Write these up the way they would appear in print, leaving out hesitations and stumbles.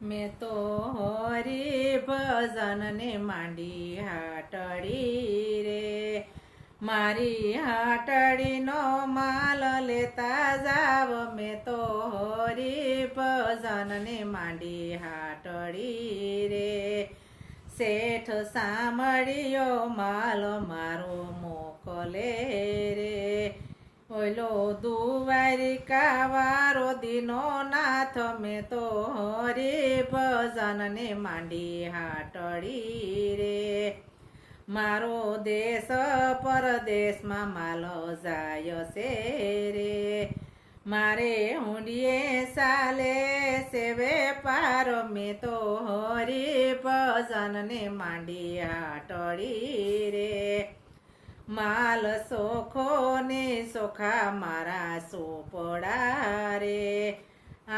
મેં તો હરી ભજનને માંડી હાટડી રે, મારી હાટડીનો માલ લેતા જાવ. મેં તો હરી ભજનને માંડી હાટડી રે, શેઠ સાંભળ્યો માલ મારો મોકલે રે. ઓલો દુવારિકા વારો દીનો નાથ, મેં તો હરી ભજનને માંડી હાટડી રે. મારો દેશ પરદેશમાં માલ જાય છે રે, મારે હુંડીએ ચાલે છે વેપાર. મેં તો હરી ભજનને માંડી હાટડી રે, માલ સોખો ને સોખા મારા સોપડા રે.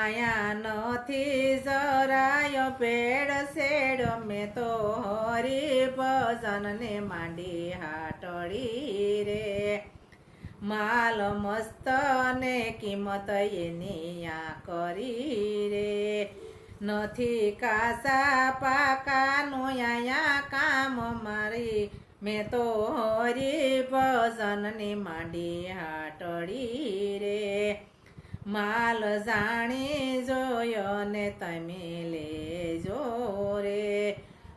આયા નથી જરાય પેડ શેડ, મેં તો હરી ભજનને માંડી હાટડી રે. માલ મસ્ત ને કિંમત એની આ કરી રે, નથી કાસા પાકાનું આયા કામ મારી. મેં તો હરી ભજનને માંડી હાટડી રે, માલ જાણી જોયો ને તમે લેજો રે.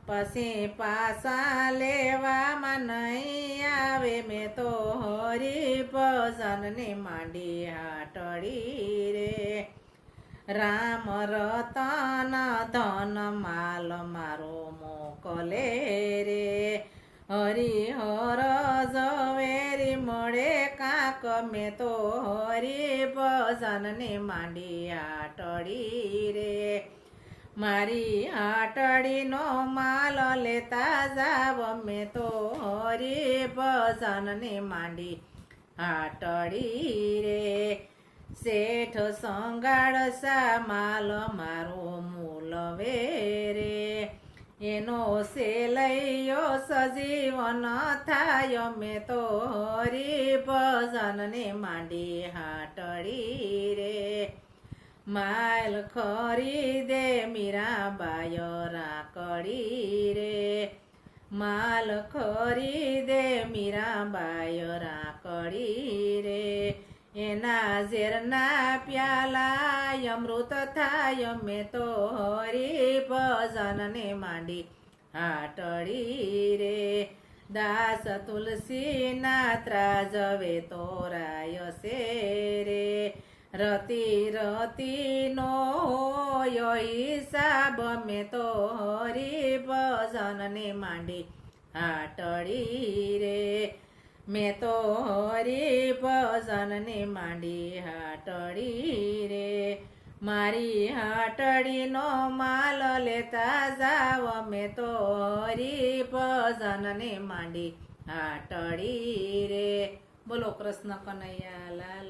પછી પાછા લેવામાં નહીં આવે, મેં તો હરી ભજનને માંડી હાટડી રે. રામ રતન ધન માલ મારો મોકલે રે, હરિહર ઝવેરી મળે કાંક. મેં તો હરી ભજનને માંડી હાટડી રે, મારી હાટડીનો માલ લેતા જાવ. મેં તો હરી ભજનને માંડી હાટડી રે, શેઠ સંગાળસા માલ મારો મૂલવે રે. એનો સેલૈયો સજીવન થાય, મેં તો હરી ભજનને માંડી હાટડી રે. માલ ખરીદે મીરાબાઈ રાખડી રે, માલ ખરીદે મીરાબાઈ રાખડી રે. એના ઝેરના પ્યાલા અમૃત થાય, મેં તો હરી ભજનને માંડી હાટડી રે. દાસ તુલસીના ત્રાજવે તોરાય છે રે, રતી રતીનો હોય હિસાબ. મેં તો હરી ભજનને માંડી હાટડી રે, મેં તો હરી ભજનને માંડી હાટડી રે. મારી હાટડીનો માલ લેતા જાવ, મેં તો હરી ભજનને માંડી હાટડી રે. બોલો કૃષ્ણ કનૈયા લાલ.